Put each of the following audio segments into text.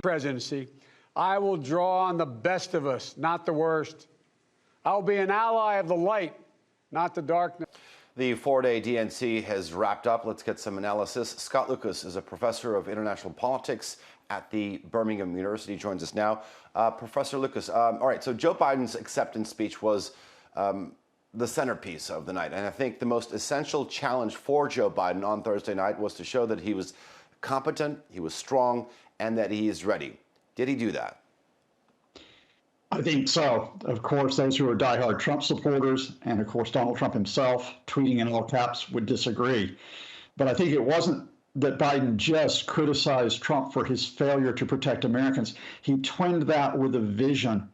presidency, I will draw on the best of us, not the worst. I will be an ally of the light, not the darkness. The four-day DNC has wrapped up. Let's get some analysis. Scott Lucas is a professor of international politics at the Birmingham University. Joins us now. Professor Lucas, all right, so Joe Biden's acceptance speech was the centerpiece of the night. And I think the most essential challenge for Joe Biden on Thursday night was to show that he was competent, he was strong, and that he is ready. Did he do that? I think so. Of course, those who are diehard Trump supporters, and of course Donald Trump himself, tweeting in all caps, would disagree. But I think it wasn't that Biden just criticized Trump for his failure to protect Americans. He twinned that with a vision,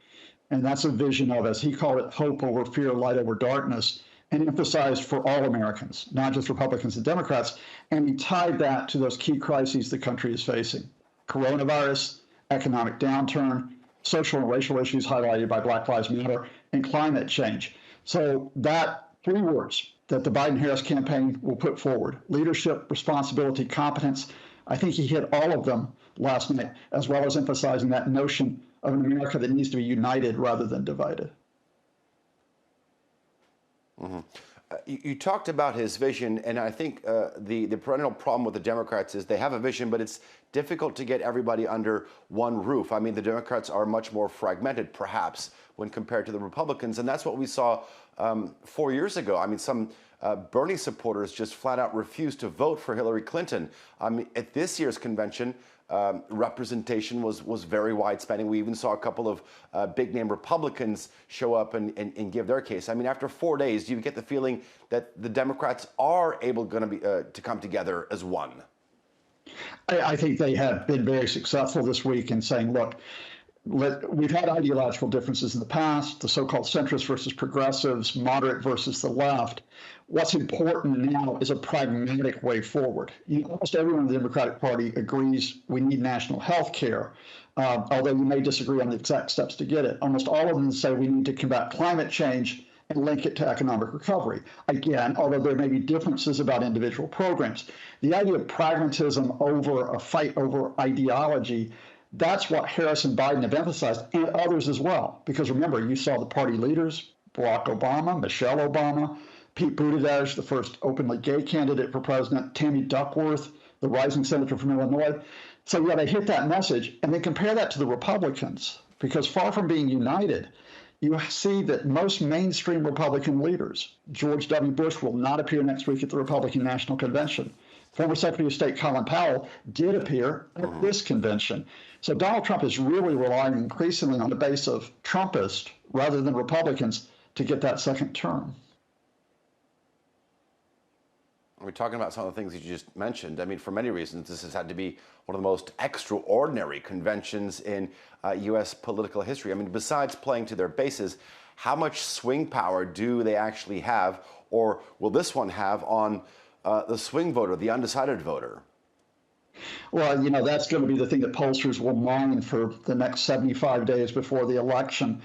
and that's a vision of, as he called it, hope over fear, light over darkness, and emphasized for all Americans, not just Republicans and Democrats. And he tied that to those key crises the country is facing: coronavirus, economic downturn, social and racial issues highlighted by Black Lives Matter, and climate change. So that three words that the Biden-Harris campaign will put forward: leadership, responsibility, competence. I think he hit all of them last night, as well as emphasizing that notion of an America that needs to be united rather than divided. Mm-hmm. You talked about his vision, and I think the perennial problem with the Democrats is they have a vision, but it's difficult to get everybody under one roof. I mean, the Democrats are much more fragmented, perhaps, when compared to the Republicans, and that's what we saw 4 years ago. I mean, some Bernie supporters just flat out refused to vote for Hillary Clinton. I mean, at this year's convention, representation was very widespread. We even saw a couple of big-name Republicans show up and give their case. I mean, after 4 days, do you get the feeling that the Democrats are able to come together as one? I think they have been very successful this week in saying, look, we've had ideological differences in the past, the so-called centrists versus progressives, moderate versus the left. What's important now is a pragmatic way forward. Almost everyone in the Democratic Party agrees we need national health care, although you may disagree on the exact steps to get it. Almost all of them say we need to combat climate change and link it to economic recovery. Again, although there may be differences about individual programs, the idea of pragmatism over a fight over ideology, that's what Harris and Biden have emphasized, and others as well. Because remember, you saw the party leaders, Barack Obama, Michelle Obama, Pete Buttigieg, the first openly gay candidate for president, Tammy Duckworth, the rising senator from Illinois. So yeah, they hit that message, and then compare that to the Republicans, because far from being united, you see that most mainstream Republican leaders, George W. Bush will not appear next week at the Republican National Convention. Former Secretary of State Colin Powell did appear at this convention. So Donald Trump is really relying increasingly on the base of Trumpists rather than Republicans to get that second term. We're talking about some of the things that you just mentioned. I mean, for many reasons, this has had to be one of the most extraordinary conventions in U.S. political history. I mean, besides playing to their bases, how much swing power do they actually have, or will this one have on the swing voter, the undecided voter? Well, that's going to be the thing that pollsters will mine for the next 75 days before the election.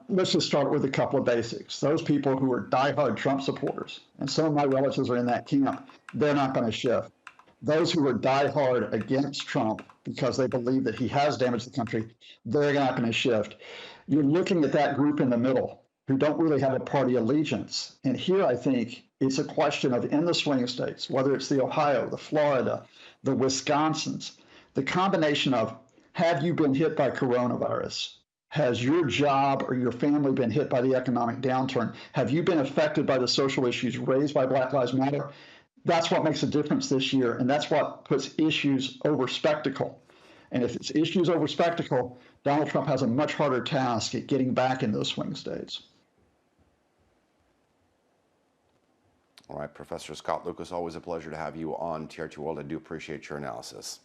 Let's just start with a couple of basics. Those people who are diehard Trump supporters, and some of my relatives are in that camp, they're not going to shift. Those who are diehard against Trump because they believe that he has damaged the country, they're not going to shift. You're looking at that group in the middle who don't really have a party allegiance. And here, I think, it's a question of, in the swing states, whether it's the Ohio, the Florida, the Wisconsins, the combination of, have you been hit by coronavirus? Has your job or your family been hit by the economic downturn? Have you been affected by the social issues raised by Black Lives Matter? That's what makes a difference this year, and that's what puts issues over spectacle. And if it's issues over spectacle, Donald Trump has a much harder task at getting back in those swing states. All right, Professor Scott Lucas, always a pleasure to have you on TRT World. I do appreciate your analysis.